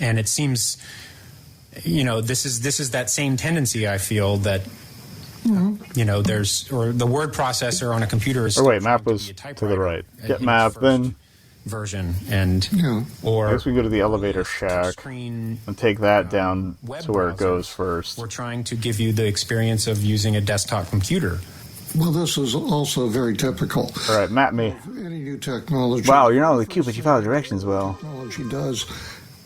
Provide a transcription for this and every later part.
And it seems, this is that same tendency, I feel, that the word processor on a computer is. Or wait, map was to the right. Get map, then version, and I guess we go to the elevator shack and take that down to where it goes first. We're trying to give you the experience of using a desktop computer. Well, this is also very typical. All right, map me. Any new technology. Wow, you're not only cute, but you follow directions well. Technology does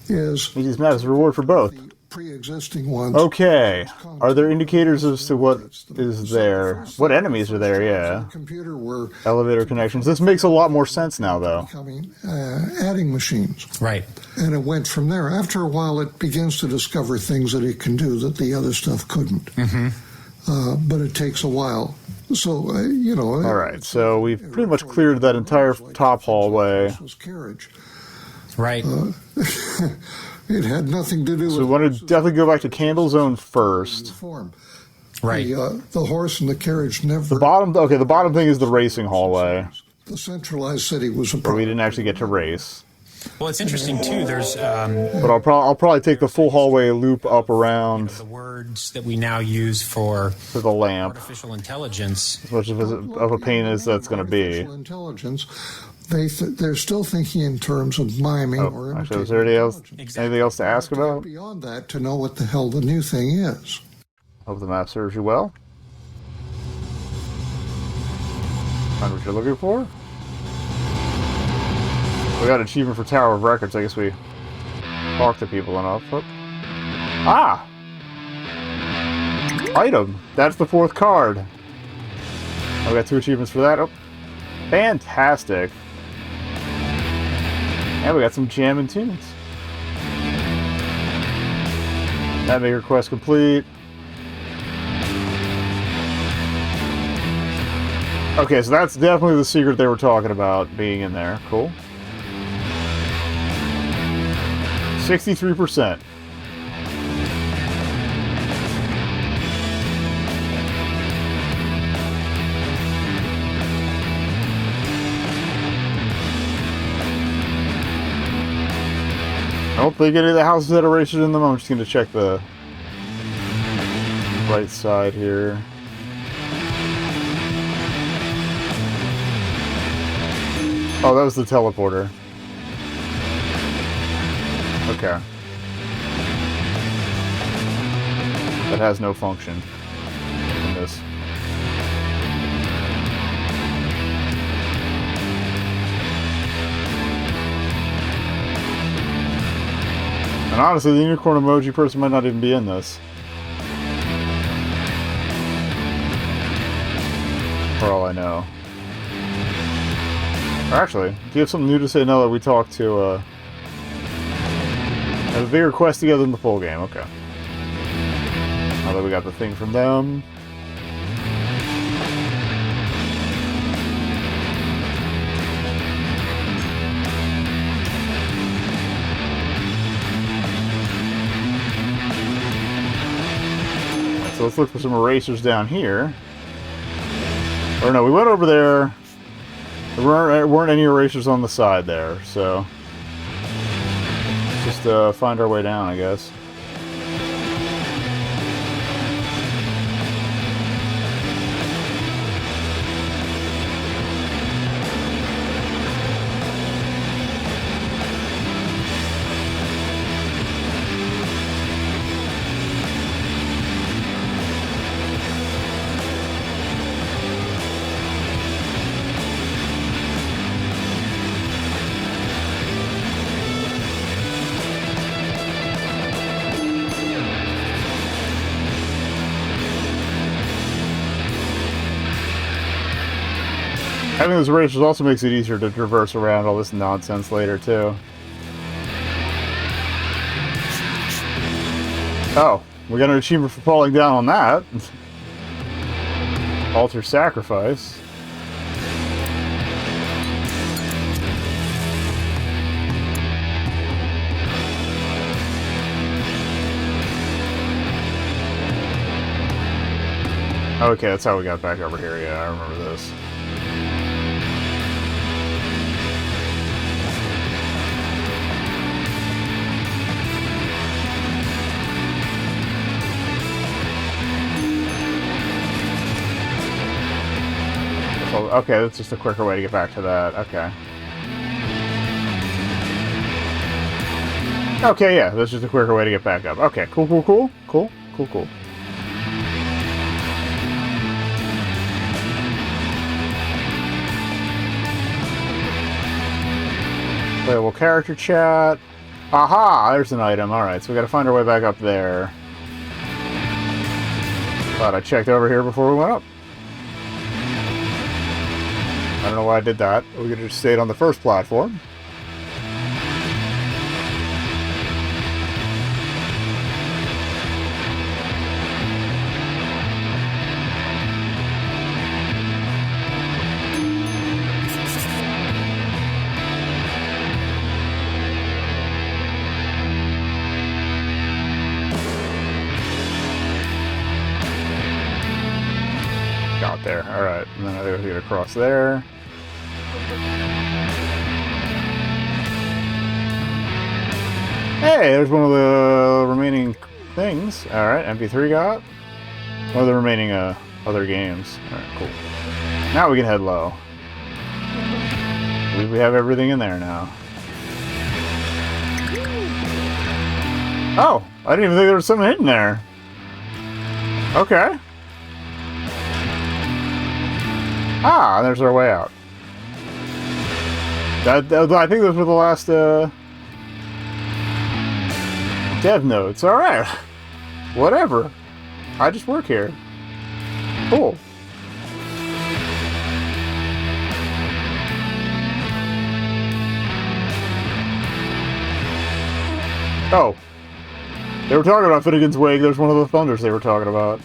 is you use map as a reward for both. Pre-existing ones. Okay. Are there indicators as to what is there? What enemies are there? Yeah. Computer were elevator connections. This makes a lot more sense now, though. Becoming adding machines. Right. And it went from there. After a while, it begins to discover things that it can do that the other stuff couldn't. Mm-hmm. But it takes a while. So, All right. So we've pretty much cleared that entire top hallway. Carriage. Right. It had nothing to do with... So we want to definitely go back to Candle Zone first. Right. The horse and the carriage never... The bottom thing is the racing hallway. The centralized city was a problem. Where we didn't actually get to race. Well, it's interesting, too. There's... But I'll probably take the full hallway loop up around... the words that we now use for the lamp. Artificial intelligence. As much of a pain as that's going to be. Artificial intelligence... They're still thinking in terms of miming or imitating. Actually, is there anything else to ask about? Beyond that, to know what the hell the new thing is. Hope the map serves you well. Find what you're looking for. We got an achievement for Tower of Records. I guess we talked to people enough. Oh. Ah! Item. That's the 4th card. We got 2 achievements for that. Oh. Fantastic. And we got some jamming tunes. That maker quest complete. Okay, so that's definitely the secret they were talking about being in there. Cool. 63%. I don't think any of the houses that are racers in them. I'm just going to check the right side here. Oh, that was the teleporter. Okay. That has no function in this. And honestly, the unicorn emoji person might not even be in this. For all I know. Or actually, do you have something new to say now that we talked to, have a bigger quest together in the full game? Okay. Now that we got the thing from them. So let's look for some erasers down here. Or no, we went over there. There weren't any erasers on the side there, so let's just find our way down, I guess. Having those erasers also makes it easier to traverse around all this nonsense later, too. Oh, we got an achievement for falling down on that. Alter sacrifice. Okay, that's how we got back over here. Yeah, I remember this. Okay, that's just a quicker way to get back to that. Okay. Okay, yeah, that's just a quicker way to get back up. Okay, cool. Playable character chat. Aha! There's an item. Alright, so we gotta find our way back up there. Thought I checked over here before we went up. I don't know why I did that. We could have just stayed on the first platform. Got there. Alright, and then I gotta get across there. Hey, there's one of the remaining things. Alright, MP3 got. One of the remaining other games. Alright, cool. Now we can head low. We have everything in there now. Oh! I didn't even think there was something hidden there. Okay. Ah, there's our way out. I think those were the last dev notes. Alright. Whatever. I just work here. Cool. Oh. They were talking about Finnegan's Wake. There's one of the thunders they were talking about.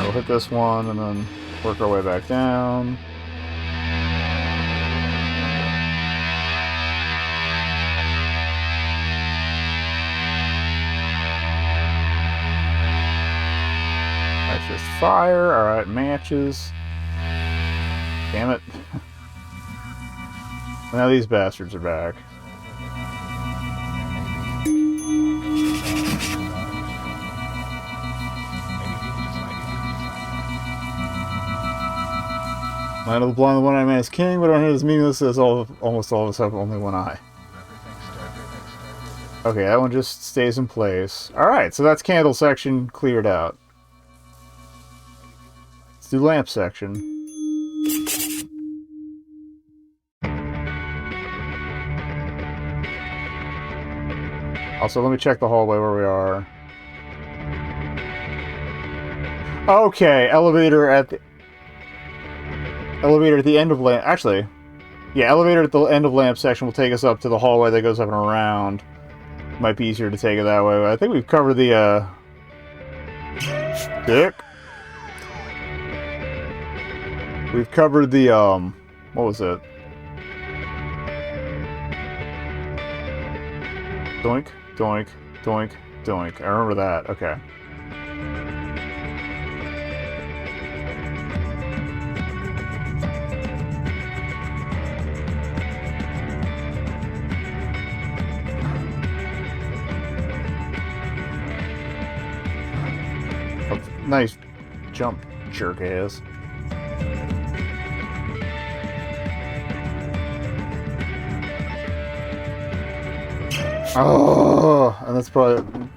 We'll hit this one and then work our way back down. That's just fire. Alright, matches. Damn it. Now these bastards are back. Land of the Blind, the One-Eyed Man is king, but on it is meaningless as almost all of us have only one eye. Okay, that one just stays in place. Alright, so that's candle section cleared out. Let's do lamp section. Also, let me check the hallway where we are. Okay, elevator at the end of lamp. Actually, yeah, elevator at the end of lamp section will take us up to the hallway that goes up and around. Might be easier to take it that way. But I think we've covered the dick. We've covered the what was it? Doink, doink, doink, doink. I remember that. Okay. Nice jump, jerk ass. Oh, and that's probably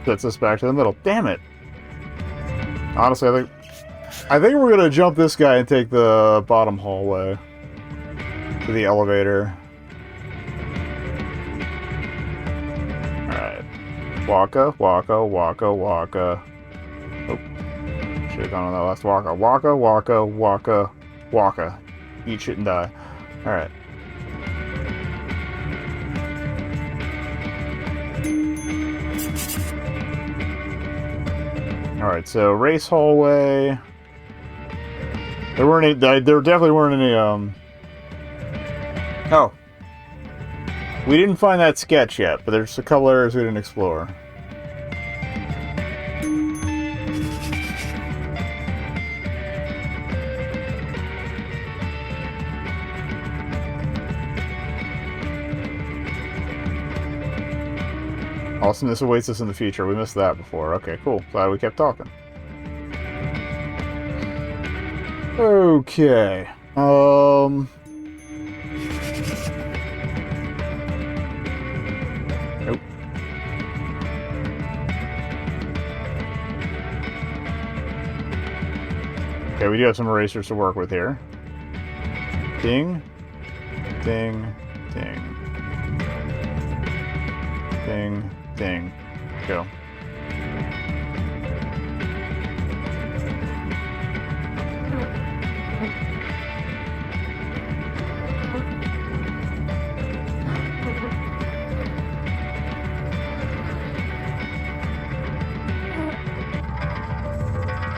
gets us back to the middle. Damn it! Honestly, I think we're gonna jump this guy and take the bottom hallway to the elevator. All right, waka, waka, waka, waka. Should have gone on that last waka. Waka, waka, waka, waka. Eat shit and die. Alright. Alright, so race hallway. There definitely weren't any, Oh. We didn't find that sketch yet, but there's a couple areas we didn't explore. Awesomeness awaits us in the future. We missed that before. Okay, cool. Glad we kept talking. Okay. Nope. Okay, we do have some erasers to work with here. Ding. Ding. Ding. Ding. Ding. Go.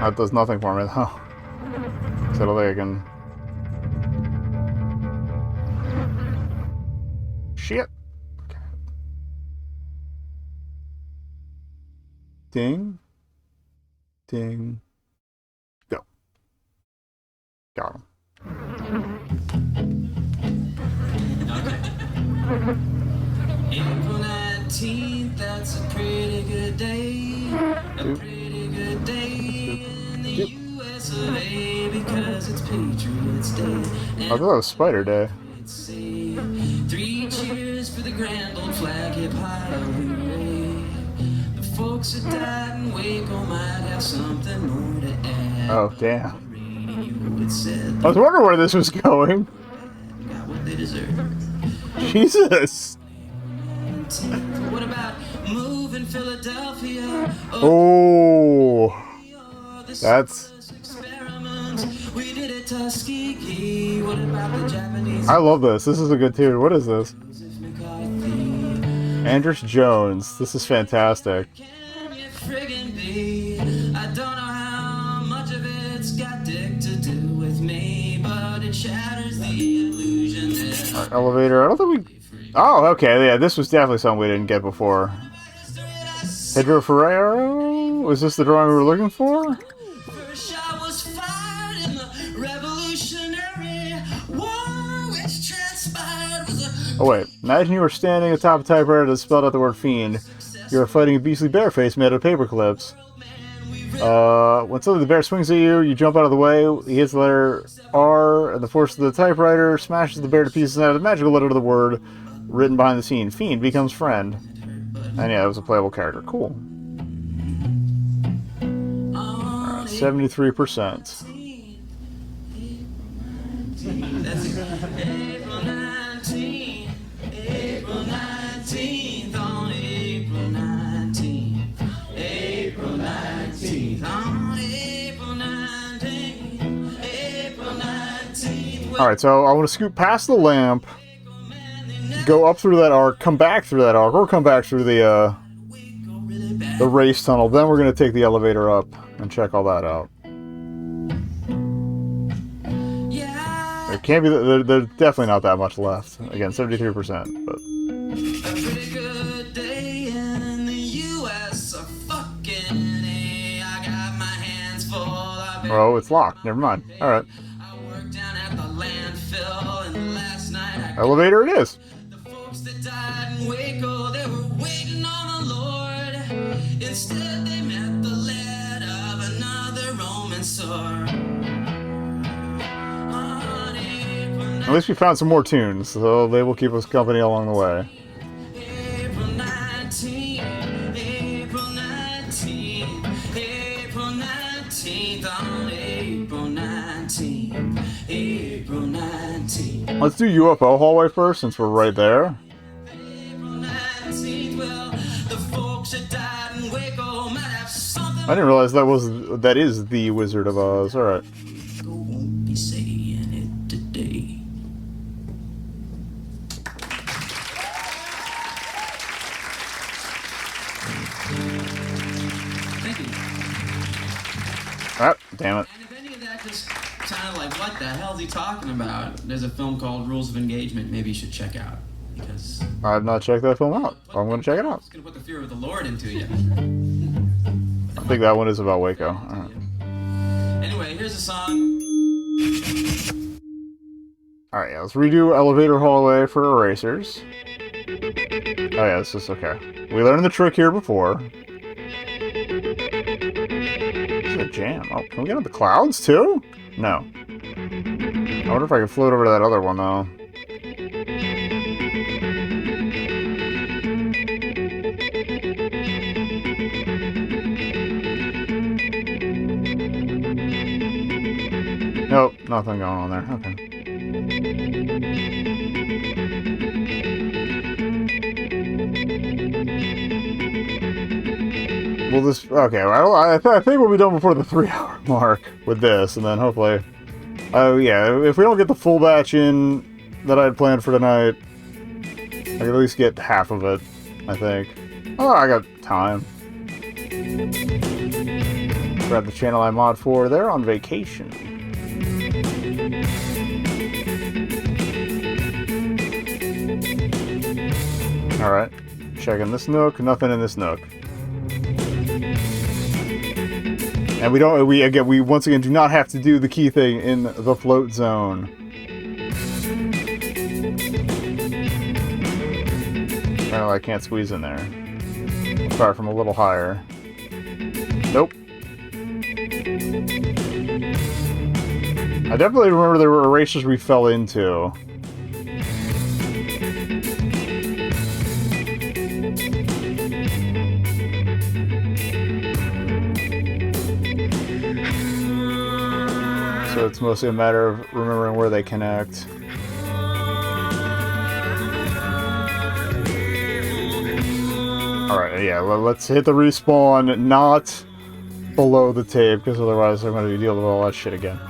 That does nothing for me, though. So I don't think I can... Shit! Okay. Ding. Ding. Go. Got him. April 19th, that's a pretty good day. A pretty good day in the US of A because it's Patriots Day. I thought that was Spider Day. Say 3 cheers for the grand old flag, hip high, hooray. The folks that died in Waco might have something more to add. Oh, damn. Radio, it said, I was wondering where this was going. got what they deserve. Jesus! What about moving Philadelphia? Oh! That's... We did it Tuskegee. What about the Japanese? I love this. This is a good tune. What is this? Andrus Jones. This is fantastic. Can you friggin' be? I don't know how much of it's got dick to do with me, but it shatters the illusion that Elevator. I don't think we... Oh, okay. Yeah, this was definitely something we didn't get before. Pedro Ferreiro? Was this the drawing we were looking for? first shot was fired in the Revolutionary War, which transpired was a Oh, wait. Imagine you were standing atop a typewriter that spelled out the word fiend. You were fighting a beastly bear face made out of paper clips. When suddenly the bear swings at you, you jump out of the way. He hits the letter R, and the force of the typewriter smashes the bear to pieces, and out of the magical letter of the word written behind the scene. Fiend becomes friend. And yeah, it was a playable character. Cool. 73%. That's it. April 19th, April 19th, on April 19th, April 19th, on April 19th, April 19th. Alright, so I want to scoot past the lamp, go up through that arc, come back through that arc, or come back through the race tunnel. Then we're going to take the elevator up and check all that out. There can't be, there's definitely not that much left. Again, 73%, but... A pretty good day in the US, a fucking A. I got my hands full. Oh, it's locked. Never mind. Alright. I worked down at the landfill, and last night I Elevator it is. the folks that died in Waco, they were waiting on the Lord. Instead, they met the lead of another Roman sword. On April At least we found some more tunes, so they will keep us company along the way. April 19th, April 19th, April 19th, on April 19th, April 19th, Let's do UFO hallway first, since we're right there. April 19th. Well, the folks that died in Waco might have something. I didn't realize that is the Wizard of Oz. Alright. Waco won't be saying it today. Thank you. Ah, damn it. And if any of that just sounded like, what the hell is he talking about? There's a film called Rules of Engagement maybe you should check out. Because I've not checked that film out. I'm going to check it out. it's going to put the fear of the Lord into you. I think that one is about Waco. Alright. Anyway, here's a song. Alright, yeah, let's redo elevator hallway for erasers. Oh yeah, this is okay. We learned the trick here before. This is a jam. Oh, can we get on the clouds too? No. I wonder if I can float over to that other one though. Nope, nothing going on there. Okay. Well, this... Okay, well, I think we'll be done before the 3-hour mark with this, and then hopefully... Oh, yeah, if we don't get the full batch in that I had planned for tonight, I can at least get half of it, I think. Oh, I got time. Grab the channel I mod for. They're on vacation. Alright. Checking this nook. Nothing in this nook. And we once again do not have to do the key thing in the float zone. Apparently I can't squeeze in there. I'll start from a little higher. Nope. I definitely remember there were erasers we fell into. So it's mostly a matter of remembering where they connect. Alright, yeah, let's hit the respawn, not below the tape, because otherwise I'm going to be dealing with all that shit again.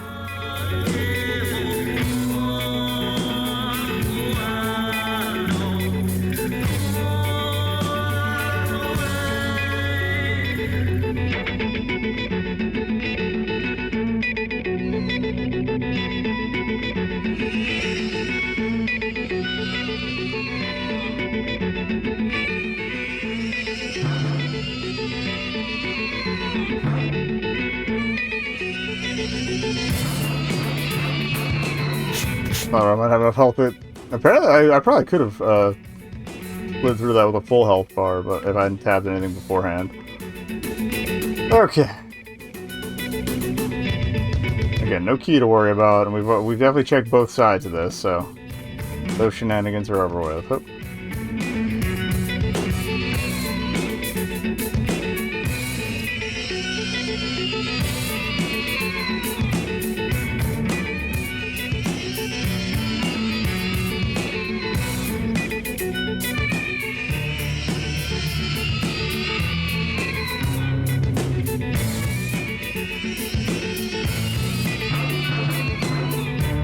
I might have enough health. Apparently, I probably could have lived through that with a full health bar, but if I hadn't tabbed anything beforehand. Okay. Again, no key to worry about, and we've definitely checked both sides of this, so those shenanigans are over with. Oh.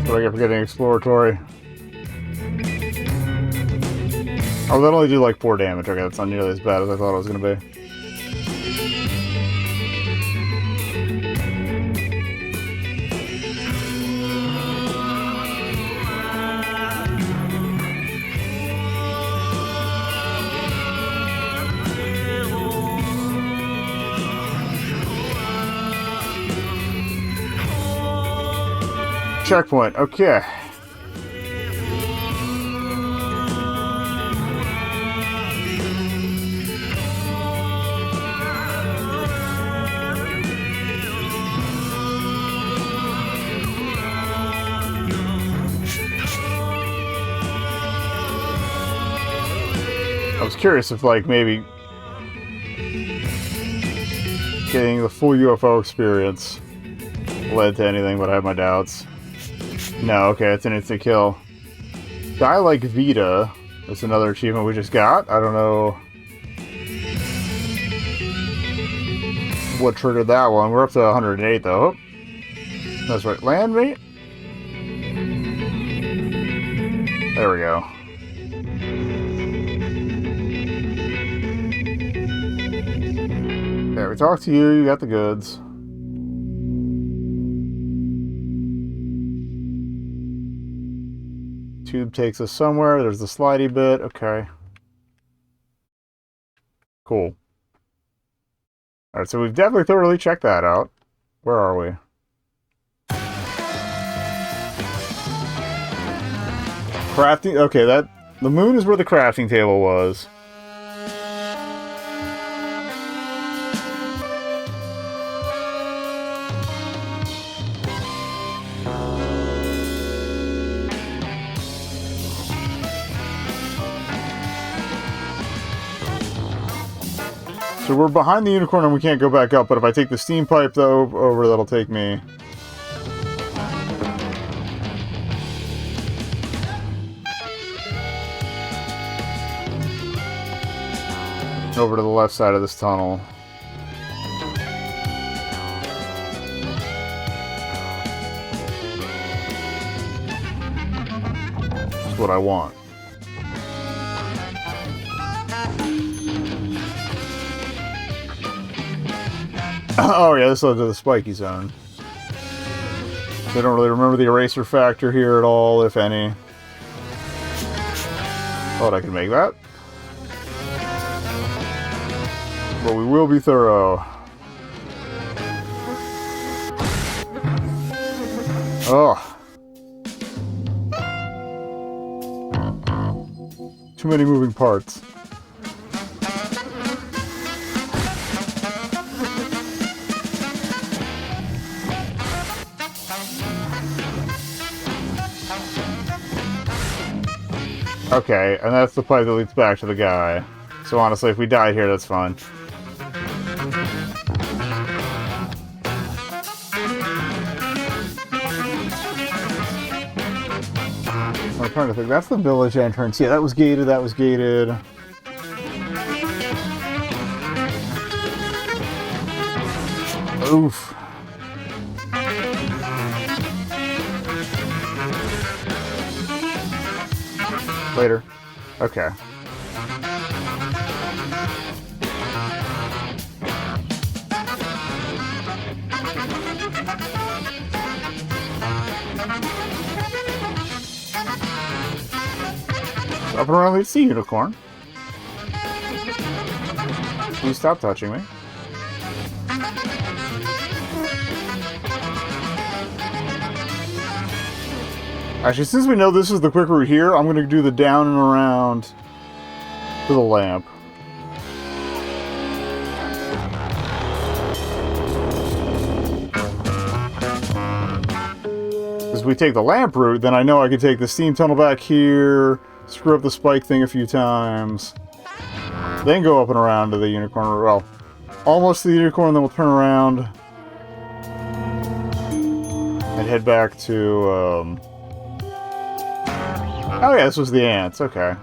I get for getting exploratory. Oh, that only do like 4 damage. Okay, that's not nearly as bad as I thought it was going to be. Checkpoint, okay. I was curious if, like, maybe getting the full UFO experience led to anything, but I have my doubts. No, okay, it's an instant kill. Die like Vita. That's another achievement we just got. I don't know what triggered that one. We're up to 108 though. That's right. Land mate? There we go. There, we talked to you. You got the goods. Tube takes us somewhere. There's the slidey bit. Okay. Cool. Alright, so we've definitely thoroughly checked that out. Where are we? Crafting. Okay, the moon is where the crafting table was. So we're behind the unicorn and we can't go back up, but if I take the steam pipe though over, that'll take me over to the left side of this tunnel. That's what I want. Oh yeah, this led to the spiky zone. They don't really remember the eraser factor here at all, if any. Thought I could make that. But we will be thorough. Oh. Too many moving parts. Okay, and that's the pipe that leads back to the guy. So honestly, if we die here, that's fine. I'm trying to think. That's the village entrance. Yeah, that was gated. That was gated. Oof. Later. Okay. Up and around, let's see, unicorn. Please stop touching me. Actually, since we know this is the quick route here, I'm going to do the down and around to the lamp. As we take the lamp route, then I know I can take the steam tunnel back here, screw up the spike thing a few times, then go up and around to the unicorn. Well, almost to the unicorn, then we'll turn around and head back to, oh yeah, this was the ants, okay.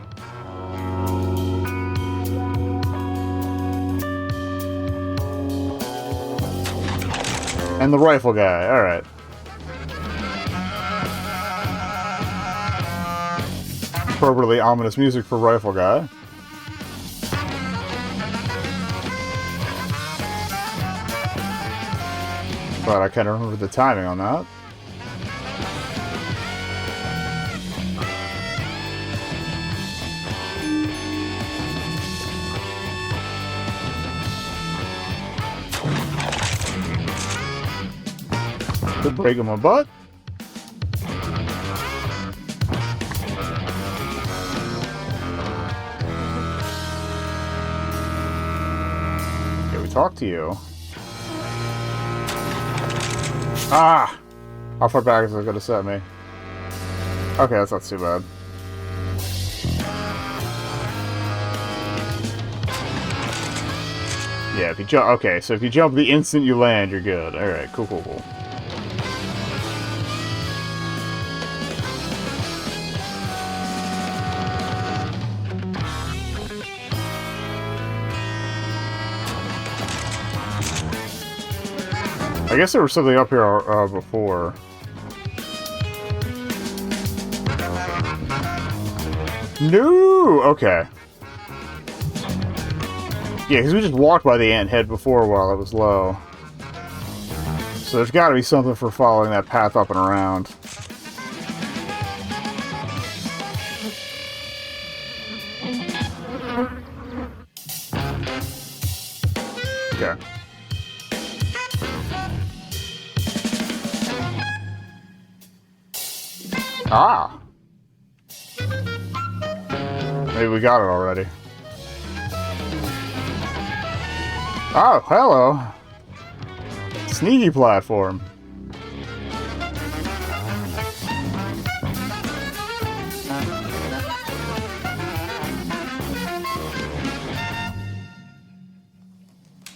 And the rifle guy, alright. Appropriately ominous music for rifle guy. But I kind of remember the timing on that. Could break him a butt. Okay, we talked to you. Ah! How far back is it going to set me? Okay, that's not too bad. Yeah, if you jump... Okay, so if you jump the instant you land, you're good. Alright, cool, cool, cool. I guess there was something up here before. No! Okay. Yeah, because we just walked by the ant head before while it was low. So there's got to be something for following that path up and around. Okay. Ah! Maybe we got it already. Oh, hello! Sneaky platform.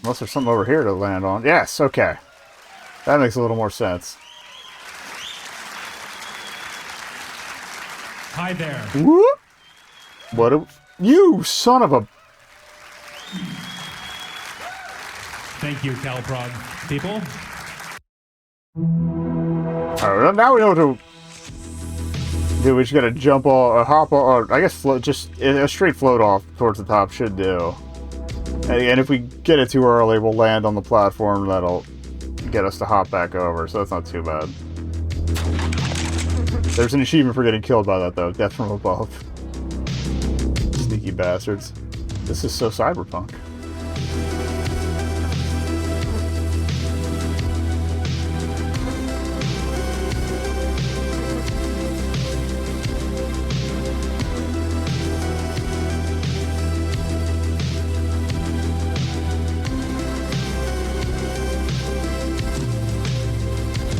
Unless there's something over here to land on. Yes, okay. That makes a little more sense. Hi there. Whoop! What a... You son of a... Thank you, Calprog. People? Alright, now we know what to... Dude, we just gotta jump all... hop all... Or I guess float... Just a straight float off towards the top should do. And if we get it too early, we'll land on the platform that'll get us to hop back over, so that's not too bad. There's an achievement for getting killed by that, though. Death from above. Sneaky bastards. This is so cyberpunk.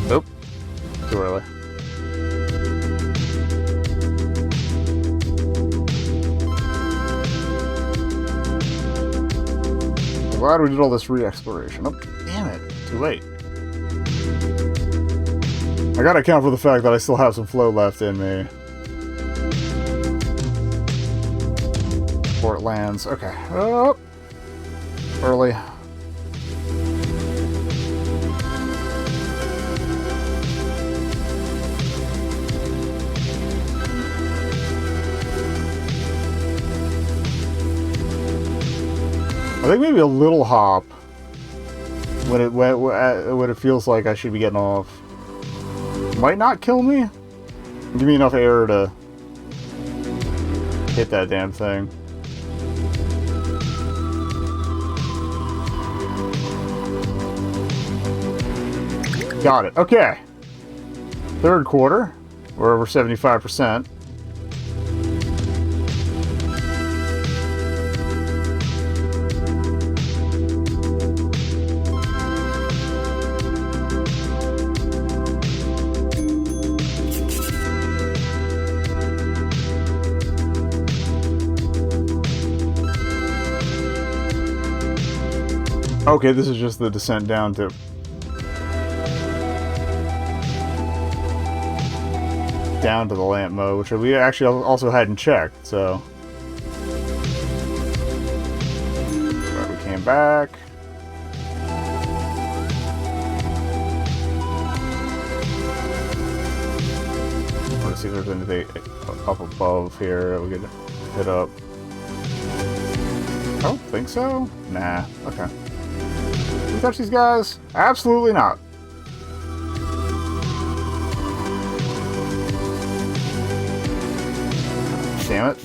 Nope. Too early. I'm glad we did all this re-exploration. Oh, damn it. Too late. I gotta account for the fact that I still have some flow left in me. Before it lands. Okay. Oh. Early. I think maybe a little hop when it feels like I should be getting off might not kill me. Give me enough air to hit that damn thing. Got it. Okay. Third quarter. We're over 75%. Okay, this is just the descent down to... down to the lamp mode, which we actually also hadn't checked, so... Right, we came back. Let's see if there's anything up above here that we could hit up. I don't think so. Nah, okay. Can we touch these guys? Absolutely not. Damn it.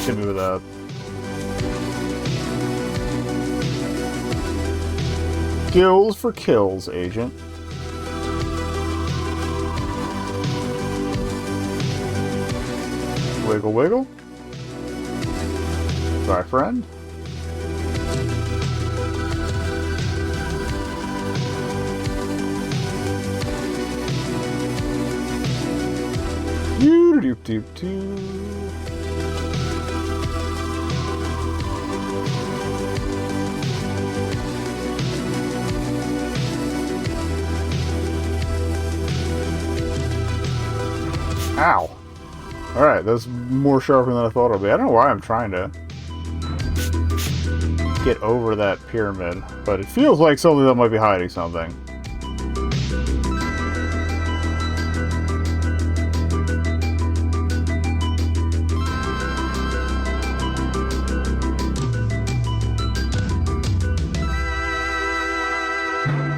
Move it up. Skills for kills, agent. Wiggle, wiggle. Bye, friend. Doop-doop-doop. Ow. Alright, that's more sharper than I thought it would be. I don't know why I'm trying to get over that pyramid, but it feels like something that might be hiding something.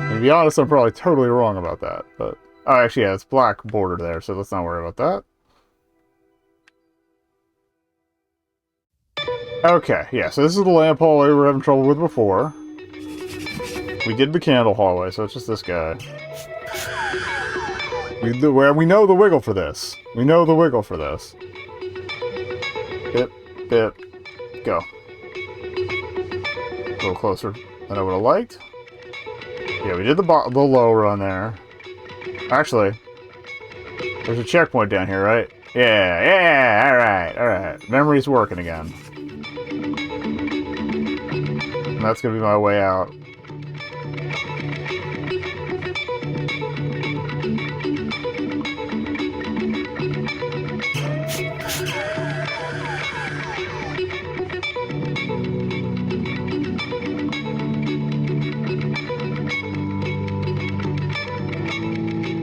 And to be honest, I'm probably totally wrong about that, but... Oh, actually, yeah, it's black border there, so let's not worry about that. Okay, yeah, so this is the lamp hallway we were having trouble with before. We did the candle hallway, so it's just this guy. We know the wiggle for this. We know the wiggle for this. Bip, bip, go. A little closer than I would have liked. Yeah, we did the low run there. Actually, there's a checkpoint down here, right? Yeah, alright. Memory's working again. And that's gonna be my way out.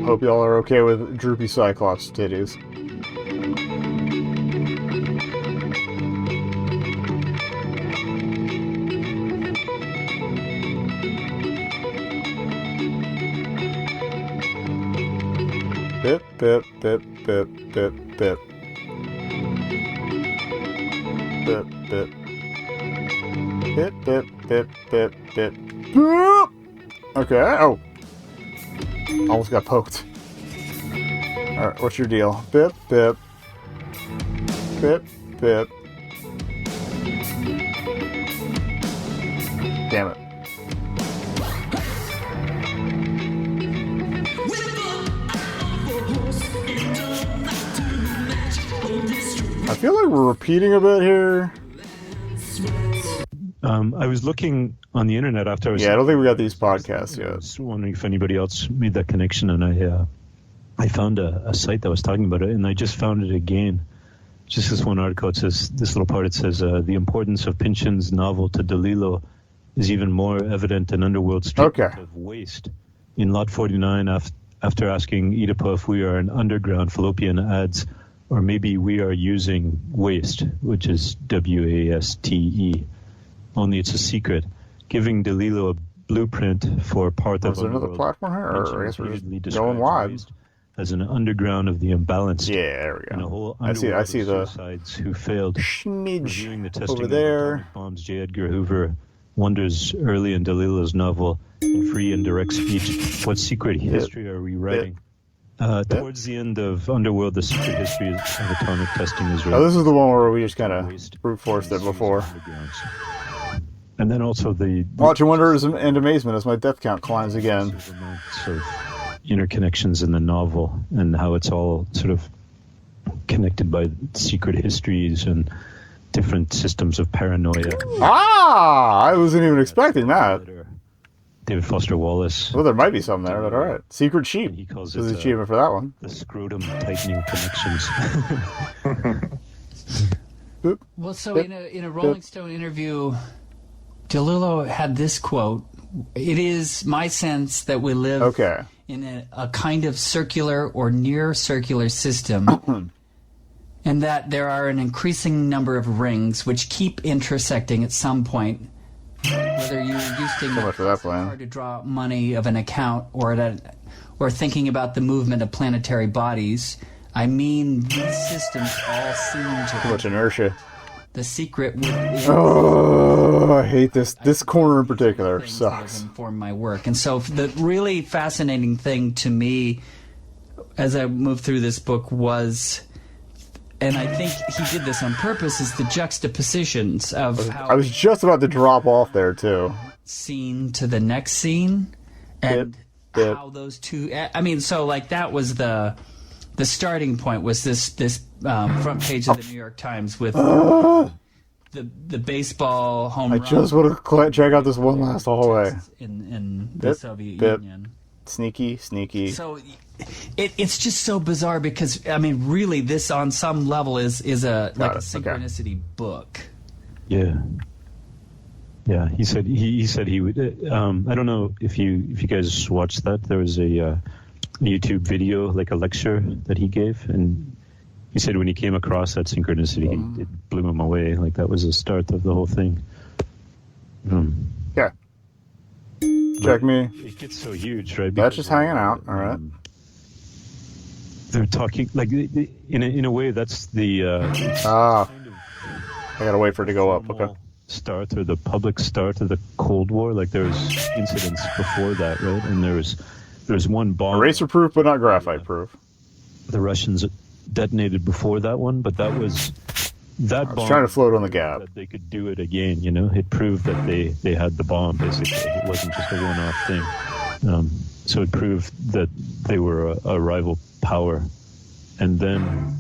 Hope y'all are okay with droopy Cyclops titties. Bip, bip, bip, bip, bip, bip. Bip, bip. Bip, bip, bip, bip, bip. Boop! Okay, oh. Almost got poked. Alright, what's your deal? Bip, bip. Bip, bip. Damn it. I feel like we're repeating a bit here. I was looking on the internet after I was. Yeah, I don't think we got these podcasts I yet. was wondering if anybody else made that connection, and I found a site that was talking about it, and I just found it again. Just this one article. It says this little part. It says the importance of Pynchon's novel to DeLillo is even more evident in Underworld's treatment of waste. In Lot 49, after asking Oedipus if we are an underground fallopian, adds, or maybe we are using waste, which is W-A-S-T-E. Only it's a secret, giving DeLillo a blueprint for part of. Is there another platform here, or I guess we're just going wide? As an underground of the imbalanced. Yeah, there we go. And a whole I see the suicides who failed. Schmidge The testing over there. Of atomic bombs, J. Edgar Hoover wonders early in DeLillo's novel, in free and direct speech, what secret history are we writing? Towards the end of Underworld, the secret history of atomic testing is written. Oh, this is the one where we just kind of brute forced it before. And then also the Watch and wonder and amazement as my death count climbs again. Of interconnections in the novel and how it's all sort of connected by secret histories and different systems of paranoia. Ah! I wasn't even expecting that. David Foster Wallace. Well, there might be some there, but all right. Secret sheep. He calls This is it the achievement for that one. the scrotum tightening connections. Boop. Well, so in a Rolling Stone interview, DeLillo had this quote: "It is my sense that we live in a kind of circular or near circular system, and that there are an increasing number of rings which keep intersecting at some point. Whether you're using So much for that plan. to draw money of an account or thinking about the movement of planetary bodies, I mean these systems all seem to." Too much inertia. The secret would. Oh, I hate this. This corner in particular things that have sucks. informed my work, and so the really fascinating thing to me, as I moved through this book, was, and I think he did this on purpose, is the juxtapositions of how I was just about to drop off there too. scene to the next scene, and Bit. how those two. I mean, so like that was the starting point was this front page of the New York Times with the baseball home I run just want to check out this one last hallway. in the Bip, Soviet bip. Union. Sneaky. So it's just so bizarre because I mean, really, this on some level is a synchronicity book. Yeah. He said he would. I don't know if you guys watched that. There was a YouTube video, like a lecture that he gave, and he said when he came across that synchronicity, it blew him away. Like that was the start of the whole thing. Yeah. Check me. It gets so huge, right? That's Because just hanging out. All right. they're talking like in a way that's the I gotta wait for it to go up. Okay. Start or the public start of the Cold War. Like there was incidents before that, right? And there's one bomb. Eraser proof, but not graphite proof. The Russians detonated before that one, but that was that bomb. I was trying to float on the gap. That they could do it again. You know, it proved that they had the bomb. Basically, it wasn't just a one-off thing. So it proved that they were a rival power. And then,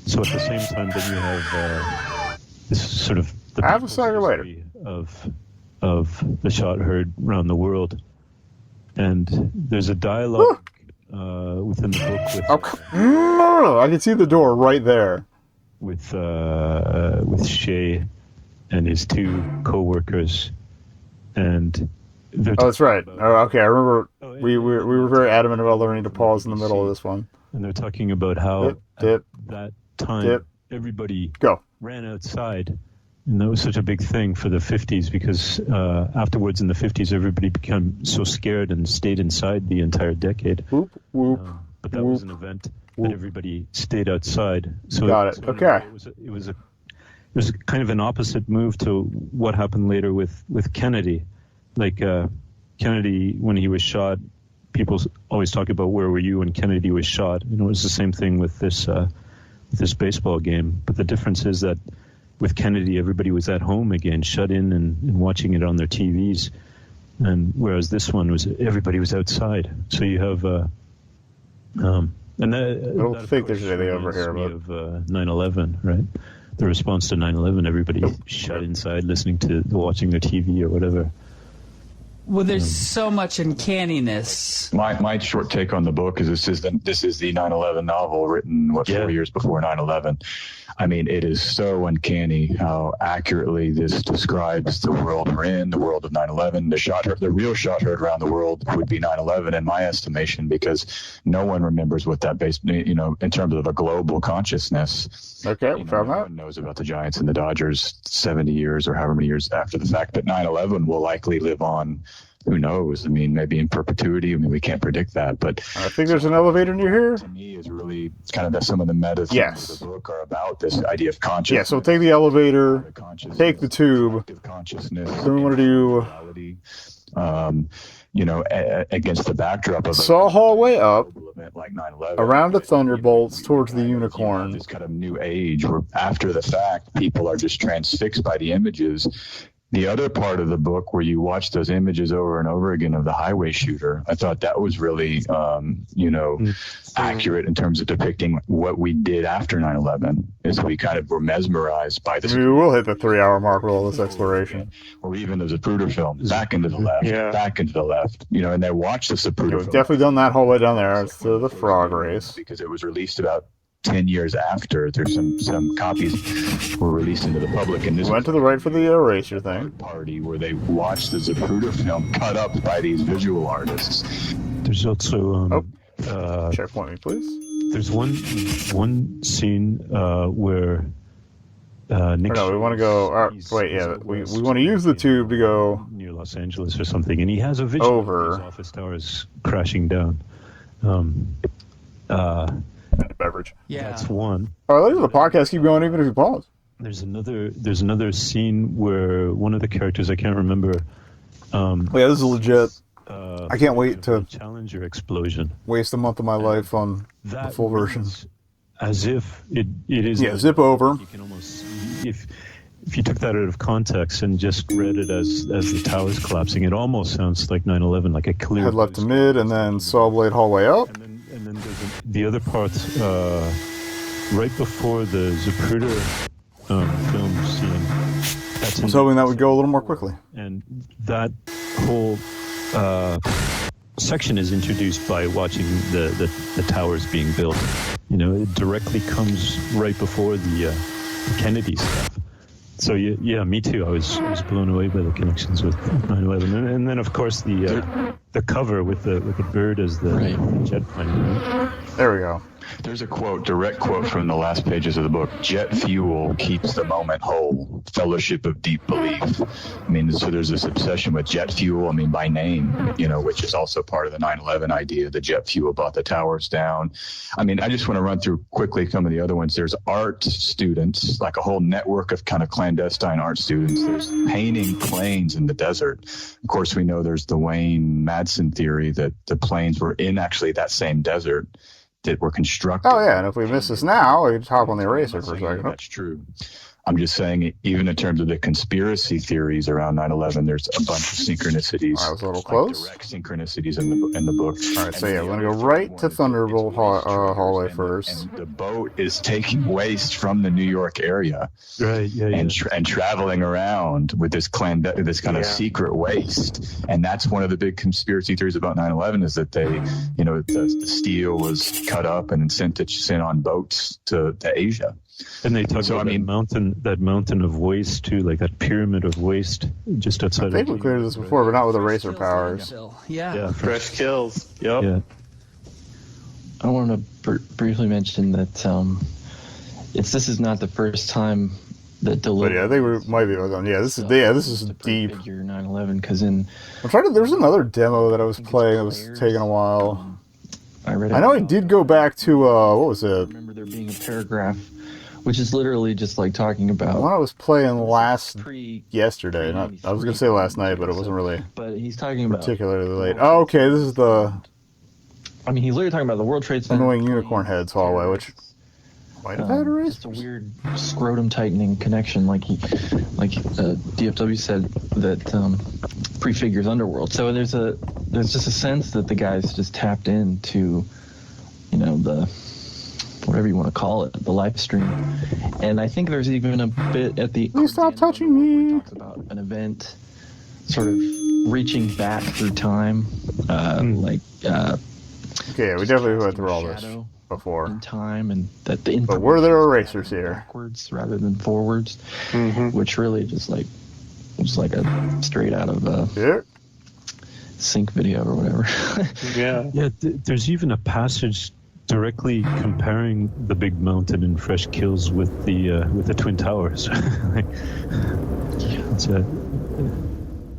so at the same time, then you have this sort of the I have a second later of the shot heard around the world, and there's a dialogue within the book with. I can see the door right there. With Shay and his two co-workers, and that's right. Okay, I remember. We were very adamant about learning to pause in the middle of this one. And they're talking about how at that time everybody ran outside. And that was such a big thing for the 50s because afterwards in the 50s, everybody became so scared and stayed inside the entire decade. Whoop, whoop, but that was an event that everybody stayed outside. So got it. Okay. It was kind of an opposite move to what happened later with Kennedy. Like Kennedy, when he was shot, people always talk about where were you when Kennedy was shot. And it was the same thing with this baseball game. But the difference is that with Kennedy, everybody was at home again, shut in and watching it on their TVs. And whereas this one was everybody was outside. So you have and I don't think there's anything over here of 9/11, right? The response to 9/11, everybody shut inside, watching their TV or whatever. Well, there's so much uncanniness. My short take on the book is this is the 9/11 novel written 4 years before 9/11. I mean, it is so uncanny how accurately this describes the world we're in, the world of 9/11. The real shot heard around the world would be 9/11, in my estimation, because no one remembers what that in terms of a global consciousness. Okay, we found that. No one knows about the Giants and the Dodgers 70 years or however many years after the fact, but 9/11 will likely live on. Who knows? I mean, maybe in perpetuity. I mean, we can't predict that, but I think there's an elevator near here. To me, is really kind of some of the meta things of the book are about this idea of consciousness. Yeah. So take the elevator, take the tube. Consciousness. Then we want to do. Against the backdrop of a hallway up, like 9/11, around the thunderbolts towards the unicorn. This kind of new age where after the fact, people are just transfixed by the images. The other part of the book where you watch those images over and over again of the highway shooter, I thought that was really, accurate in terms of depicting what we did after 9/11. Is we kind of were mesmerized by this. We will hit the 3-hour mark with all this exploration. Or even the Zapruder film, back into the left, and they watched the Zapruder film. We've definitely done that hallway down there. It's the frog race. Because it was released about 10 years after. There's some copies were released into the public, and this went to the right for the eraser thing party where they watched the Zapruder film cut up by these visual artists. There's also checkpoint me, please. There's one scene where Nick. No, we want to go. We want to use the tube to go near Los Angeles or something, and he has a visual over of his office towers crashing down. Beverage. Yeah, that's one. Oh, let the podcast keep going even if you pause. There's another scene where one of the characters, I can't remember. This is legit. I can't wait to Challenger explosion. Waste a month of my life on the full version. As if it is. Yeah, zip over. You can almost if you took that out of context and just read it as the towers collapsing, it almost sounds like 9/11, like a clear. Head left to mid, and then saw blade hallway up. And then there's the other part right before the Zapruder film scene. I was hoping that would go a little more quickly. And that whole section is introduced by watching the towers being built. It directly comes right before the Kennedy stuff. So yeah, me too. I was blown away by the connections with 9/11, and then of course the cover with the bird as the jet plane. Right? There we go. There's a quote, direct quote from the last pages of the book. Jet fuel keeps the moment whole. Fellowship of deep belief. I mean, so there's this obsession with jet fuel. I mean, by name, which is also part of the 9/11 idea. The jet fuel brought the towers down. I mean, I just want to run through quickly some of the other ones. There's art students, like a whole network of kind of clandestine art students. There's painting planes in the desert. Of course, we know there's the Wayne Madsen theory that the planes were in actually that same desert that were constructed. Oh, yeah, and if we miss this now, we can hop on the eraser for a second. That's true. I'm just saying, even in terms of the conspiracy theories around 9/11, there's a bunch of synchronicities. I was a little close. Direct synchronicities in the book. All right, so yeah, we're going to go right to Thunderbolt hallway first. And the boat is taking waste from the New York area. Right, yeah, and traveling around with this kind of secret waste. And that's one of the big conspiracy theories about 9/11 is that they, the steel was cut up and sent on boats to Asia. And they talk about that mountain of waste too, like that pyramid of waste just outside. I think we cleared this before, but not with eraser powers. Yeah. Fresh kills. Yep. Yeah. I want to briefly mention that this is not the first time that DeLillo. But yeah, I think we might be on. Yeah, this is deep. Figure 9/11 because there's another demo that I was playing that was taking a while. I know I did go back to what was it? I remember there being a paragraph, which is literally just like talking about. The one I was playing yesterday. I was gonna say last night, but it wasn't really. But he's talking about particularly late. Oh, okay. This is the. I mean, he's literally talking about the World Trade Center. Annoying unicorn heads hallway, which might have had erasers. It's a weird scrotum tightening connection, like DFW said that prefigures Underworld. So there's just a sense that the guys just tapped into, the whatever you want to call it, the live stream. And I think there's even a bit at the. Please stop touching me. Where it talks about an event, sort of reaching back through time, Okay, we definitely went through all this before. In time, and that but were there erasers here? Backwards rather than forwards, which really just was like a straight out of sync video or whatever. Yeah. There's even a passage directly comparing the big mountain in Fresh Kills with the Twin Towers.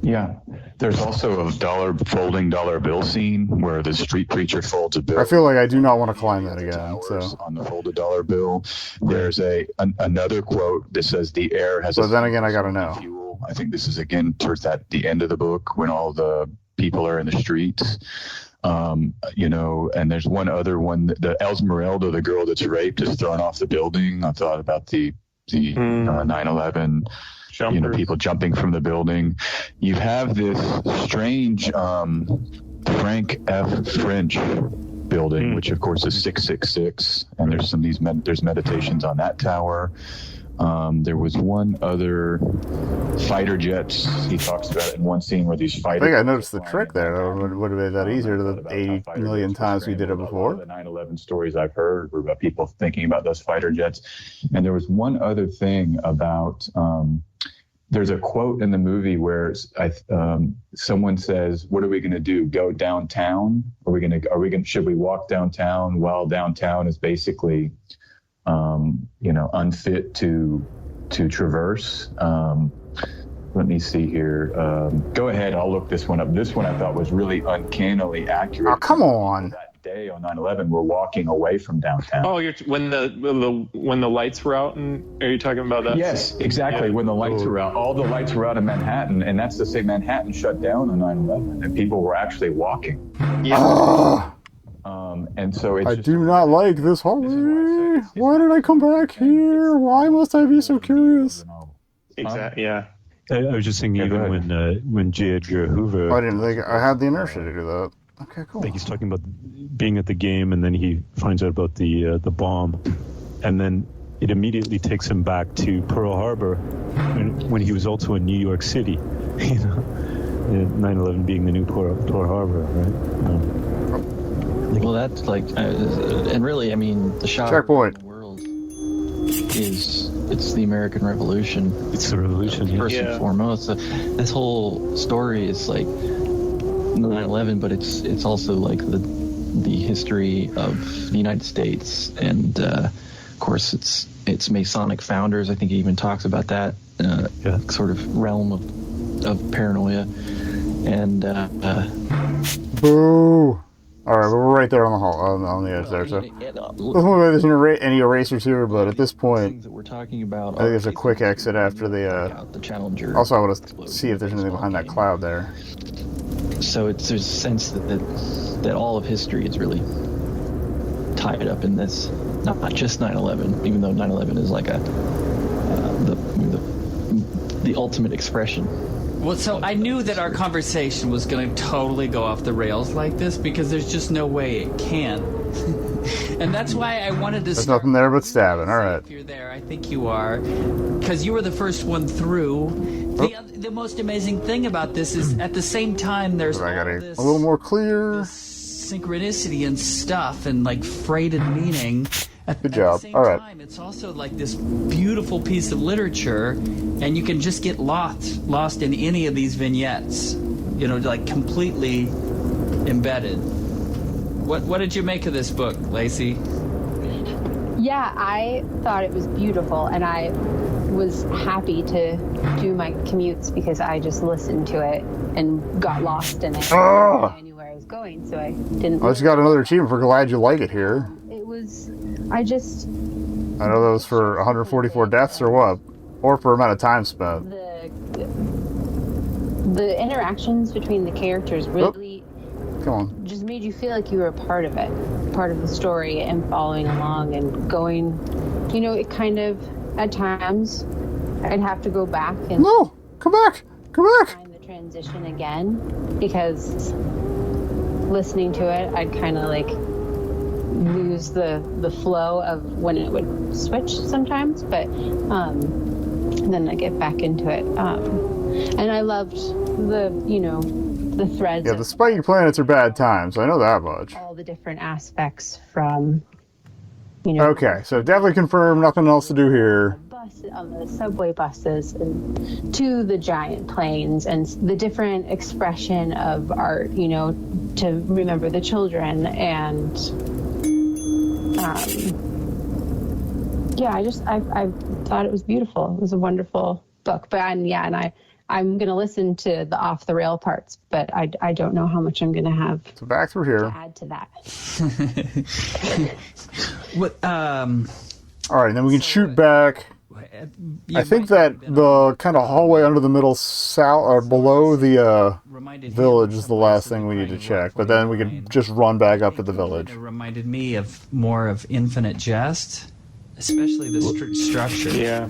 Yeah. There's also a folding dollar bill scene where the street preacher folds a bill. I feel like I do not want to climb that again. So on the folded dollar bill, there's another quote that says the air has. But then again, I gotta know. Fuel. I think this is again towards the end of the book when all the people are in the streets. And there's one other one, the Esmeralda, the girl that's raped, is thrown off the building. I thought about the 9/11. People jumping from the building. You have this strange Frank F. French building, which of course is 666, and there's there's meditations on that tower. There was one other fighter jets he talks about in one scene where these fighters. I think I noticed the trick there. It would have made that easier to the 80 million times we did it before. The 9/11 stories I've heard were about people thinking about those fighter jets. And there was one other thing about. There's a quote in the movie where someone says, "What are we going to do? Go downtown? Should we walk downtown?" While downtown is basically, unfit to traverse. Let me see here. Go ahead. I'll look this one up. This one I thought was really uncannily accurate. Oh, come on. That day on 9/11, we're walking away from downtown. Oh, when the lights were out, and are you talking about that? Yes, exactly. Yeah. When the lights were out, all the lights were out in Manhattan, and that's to say Manhattan shut down on 9/11, and people were actually walking. Yeah. And so I do not like this hallway. Why did I come back here? Why must I be so curious? Exactly. Yeah. I was just thinking when J. Edgar Hoover. I didn't think I had the inertia to do that. Okay, cool. I think he's talking about being at the game, and then he finds out about the bomb, and then it immediately takes him back to Pearl Harbor when he was also in New York City. 9/11 being the new Pearl Harbor, right? Well, that's and really, I mean, the shock checkpoint of the world it's the American Revolution. It's the revolution, first and foremost. So this whole story is like 9/11, but it's also like the the history of the United States, and of course its Masonic founders. I think he even talks about that sort of realm of paranoia. And boo! All right, we're right there on the hall, on the edge there. So there's any erasers here, but at this point, we're talking about, I think there's a quick exit after the Challenger. Also, I want to see if there's anything behind that cloud there. So there's a sense that all of history is really tied up in this, not just 9/11, even though 9/11 is like the ultimate expression. Well, so I knew that our conversation was going to totally go off the rails like this, because there's just no way it can. And that's why I wanted to. There's nothing there but stabbing. All right. If you're there, I think you are, because you were the first one through. The most amazing thing about this is, at the same time, there's I got a little more clear synchronicity and stuff, and like freighted meaning. Good job. At the same all right. time, it's also like this beautiful piece of literature, and you can just get lost in any of these vignettes. You know, like completely embedded. What did you make of this book, Lacey? Yeah, I thought it was beautiful, and I was happy to do my commutes because I just listened to it and got lost in it. I knew where I was going, so I didn't. I just got another achievement for glad you like it here. It was. I know that was for 144 deaths or what, or for amount of time spent. The interactions between the characters really Come on. just made you feel like you were a part of it, part of the story, and following along and going. You know, it kind of, at times, I'd have to go back and come back. Find the transition again, because listening to it, I'd kind of like lose the flow of when it would switch sometimes, but then I get back into it. And I loved the threads. Yeah, the spiky planets are bad times. I know that much. All the different aspects from, Okay, so definitely confirmed. Nothing else to do here. On the subway buses and to the giant planes and the different expression of art, to remember the children and I thought it was beautiful. It was a wonderful book. But I'm going to listen to the off the rail parts, but I don't know how much I'm going to have. So back through here. To add to that. All right, then we can shoot back. I think that the kind of hallway under the middle south or below the village is the last thing we need to check. But then we can just run back up to the village. It reminded me of more of Infinite Jest, especially the structure. Yeah.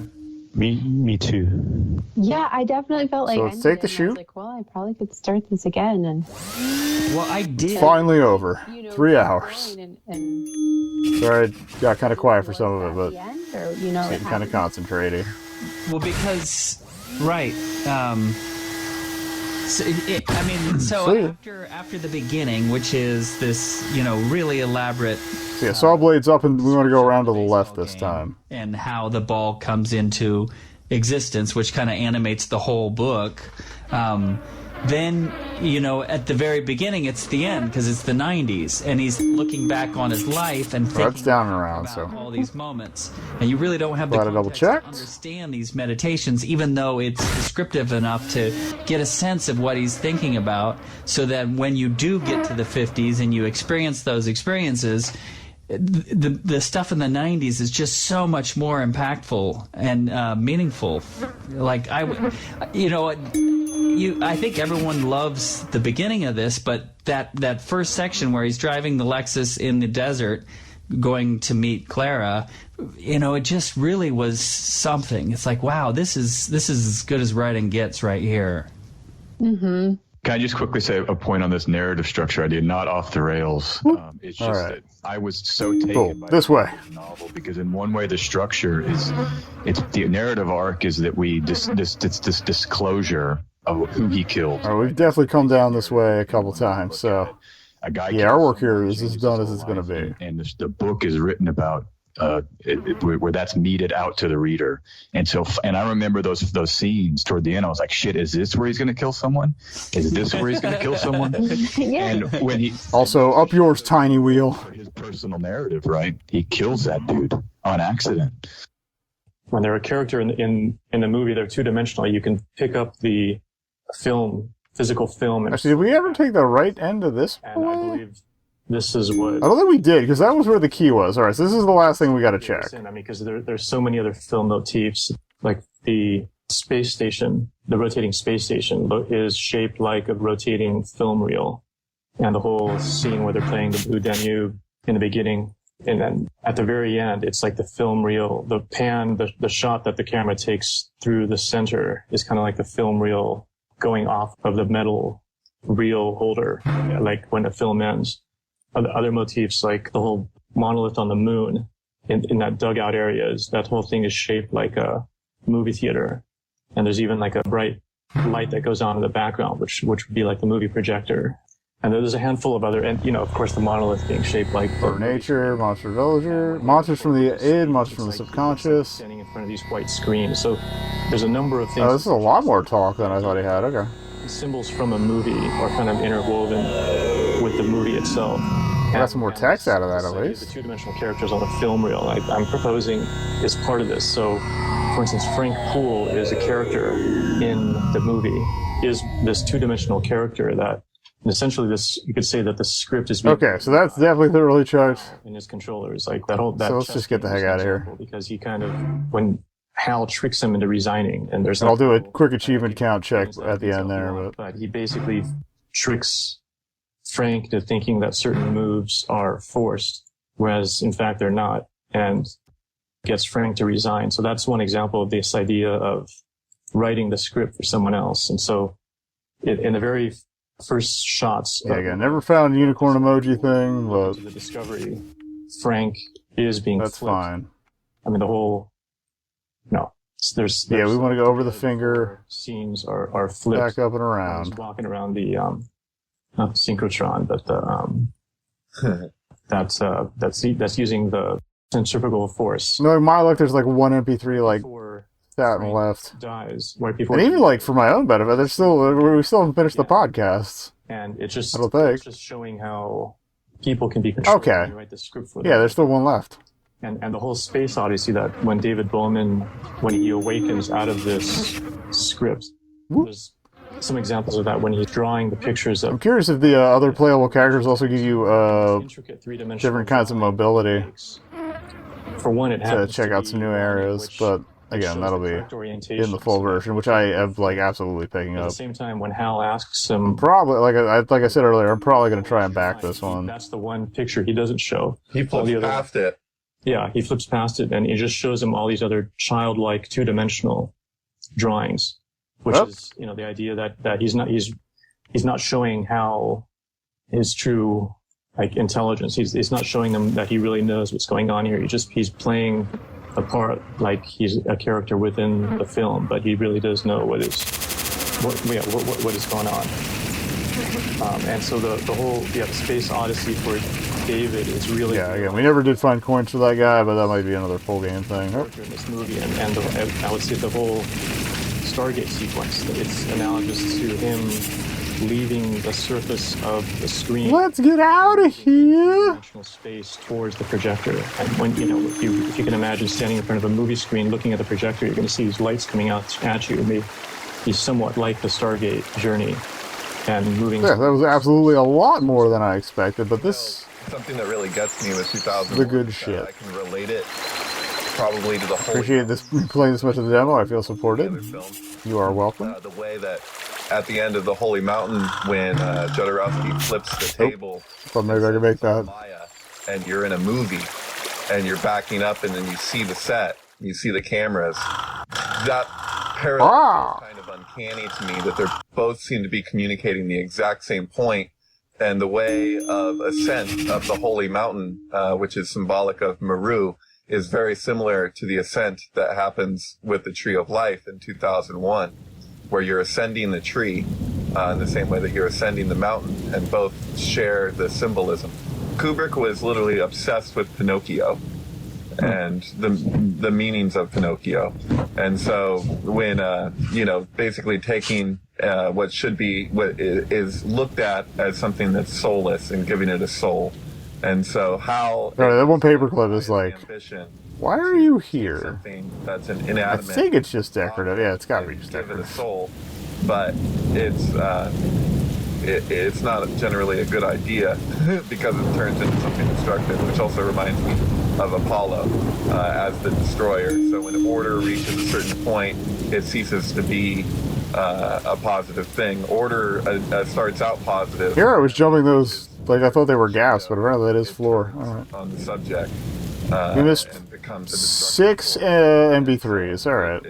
Me too. Yeah, I definitely felt like. So let's take the shoot. I was like, well, I probably could start this again, and. Well, I did. It's finally over. 3 hours. Sorry, I got kind of quiet for some of it, but getting kind of concentrating. Well, because right. After the beginning, which is this, really elaborate. So yeah, saw blades up, and we want to go around to the left this time. And how the ball comes into existence, which kind of animates the whole book. Then, at the very beginning, it's the end because it's the 90s, and he's looking back on his life and thinking that's down and around, about all these moments. And you really don't have the context to understand these meditations, even though it's descriptive enough to get a sense of what he's thinking about, so that when you do get to the 50s and you experience those experiences, the stuff in the 90s is just so much more impactful and meaningful. Like I think everyone loves the beginning of this, but that first section where he's driving the Lexus in the desert, going to meet Clara, it just really was something. It's like, wow, this is as good as writing gets right here. Mm-hmm. Can I just quickly say a point on this narrative structure idea? Not off the rails. It's just that I was so taken by this way novel because in one way the structure is, it's the narrative arc is that we this disclosure of who he killed. We've definitely come down this way a couple times, so a guy. Yeah, our work here is as done as it's going to be. And the book is written about where that's meted out to the reader. And so, and I remember those scenes toward the end. I was like, shit, is this where he's going to kill someone? Is this where he's going to kill someone? Yeah. And when he also up yours, tiny wheel. His personal narrative, right? He kills that dude on accident. When they're a character in the movie, they're two-dimensional. You can pick up the physical film. And actually, did we ever take the right end of this? And I believe this is what... I don't think we did, because that was where the key was. All right, so this is the last thing we got to check. I mean, because there's so many other film motifs, like the space station, the rotating space station is shaped like a rotating film reel. And the whole scene where they're playing the Blue Danube in the beginning, and then at the very end, it's like the film reel, the pan, the shot that the camera takes through the center is kind of like the film reel going off of the metal reel holder, like when the film ends. Other motifs, like the whole monolith on the moon in that dugout area, that whole thing is shaped like a movie theater. And there's even like a bright light that goes on in the background, which would be like the movie projector. And there's a handful of other, and of course, the monolith being shaped like Mother Nature, Monster Villager, Monsters from the id, Monsters from the Subconscious. Standing in front of these white screens. So there's a number of things. Oh, this is a lot more talk than I thought he had. Okay. Symbols from a movie are kind of interwoven with the movie itself. I got some more text out of that, at least. The two-dimensional characters on the film reel, I'm proposing, is part of this. So, for instance, Frank Poole is a character in the movie, is this two-dimensional character that, essentially, this you could say that the script is... Okay, so that's definitely thoroughly charged. In his controllers, like that whole... That so let's just get the heck out of here. Because he kind of, when Hal tricks him into resigning, and there's... I'll do a quick achievement count check at the end there. But he basically tricks Frank into thinking that certain moves are forced, whereas in fact they're not, and gets Frank to resign. So that's one example of this idea of writing the script for someone else. And so in the very first shots... Yeah, again, never found a unicorn emoji thing, but... The discovery, Frank is being That's flipped. fine. I mean, the whole... No. There's yeah, we want to go over the finger. Scenes are flipped. Back up and around. He's walking around the... not the synchrotron, but the that's using the centrifugal force. No, in my luck, there's like one MP3 like sat and left. Dies where people and even like for my own benefit, we still haven't finished the podcasts. And it's just I don't think it's just showing how people can be controlled. Okay. When you write the script for them. Yeah, there's still one left. And the whole space odyssey that when David Bowman, when he awakens out of this script, there's some examples of that when he's drawing the pictures of... I'm curious if the other playable characters also give you different kinds of mobility. For one, it to check out some new areas, but again, that'll be in the full version, which I am like absolutely picking up. At the same time, when Hal asks him... Probably, like I said earlier, I'm probably going to try and back this one. That's the one picture he doesn't show. He flips past it. Yeah, he flips past it, and he just shows him all these other childlike two-dimensional drawings, which is, the idea that he's not showing how his true intelligence. He's not showing them that he really knows what's going on here. He's playing a part like he's a character within the film, but he really does know what is going on. And so the whole space odyssey for David is really... Yeah, again, we never did find coins for that guy, but that might be another full game thing. In this movie, and I would say the whole Stargate sequence, it's analogous to him leaving the surface of the screen. Let's get out of here! Space towards the projector. And when if you can imagine standing in front of a movie screen looking at the projector, you're going to see these lights coming out at you. Maybe he's somewhat like the Stargate journey and moving. Yeah, that was absolutely a lot more than I expected, but this... Something that really gets me with 2001. The good shit. I can relate it probably to the whole... Appreciate this playing this much of the demo. I feel supported. You are welcome. The way that at the end of the Holy Mountain, when Jodorowsky flips the table... But maybe I can make that. And you're in a movie, and you're backing up, and then you see the set, you see the cameras. That parallel is kind of uncanny to me, that they both seem to be communicating the exact same point. And the way of ascent of the Holy Mountain, which is symbolic of Meru, is very similar to the ascent that happens with the Tree of Life in 2001, where you're ascending the tree in the same way that you're ascending the mountain, and both share the symbolism. Kubrick was literally obsessed with Pinocchio, and the meanings of Pinocchio. And so when basically taking what is looked at as something that's soulless and giving it a soul. And so how that one paperclip is like, why are you here? Something that's an inanimate. I think it's just decorative. Yeah, it's got to be just decorative. Give it a soul, but it's not generally a good idea because it turns into something destructive, which also reminds me of Apollo as the destroyer. So when order reaches a certain point, it ceases to be a positive thing. Order starts out positive. Here I was jumping those, like I thought they were gas, but apparently that is floor. All right. On the subject. We missed 6 MB3s. All right.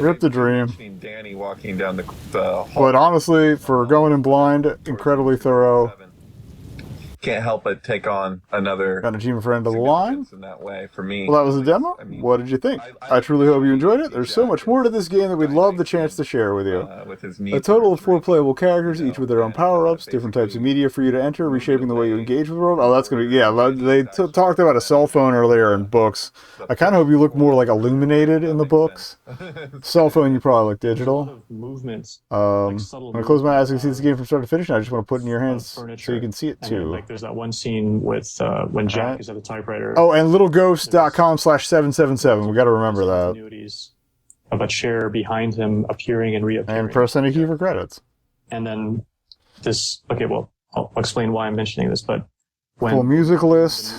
Rip the dream. Danny walking down the hall. But honestly, for going in blind, incredibly thorough. Can't help but take on another. Got an achievement for end of the line. In that way, for me. Well, that was a demo. What did you think? I truly hope you enjoyed it. There's so much more to this game that we'd love the chance to share with you. A total of 4 playable characters, each with their own power-ups, different types of media for you to enter, reshaping the way you engage with the world. Oh, that's going to be... Yeah, they talked about a cell phone earlier in books. I kind of hope you look more like illuminated in the books. Cell phone, you probably look digital. Movements. I'm going to close my eyes and see this game from start to finish, and I just want to put it in your hands so you can see it too. There's that one scene with when Jack is at the typewriter. Oh, and littleghost.com/777. We got to remember that. Of a chair behind him appearing and reappearing. And press any key for credits. And then this. Okay, well, I'll explain why I'm mentioning this. But when full music list.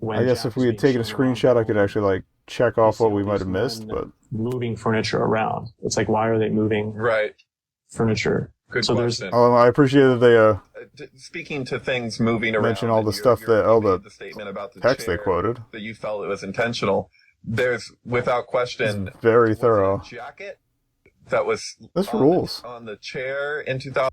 When I guess Jack if we had taken a screenshot, I could actually like check off what we might have missed. But moving furniture around, it's like, why are they moving? Right. Furniture. Good so question. I appreciate that they speaking to things moving around. Mention all the stuff the statement about the text chair they quoted. That you felt it was intentional. There's without question very thorough jacket that was this rules on the chair in 2000.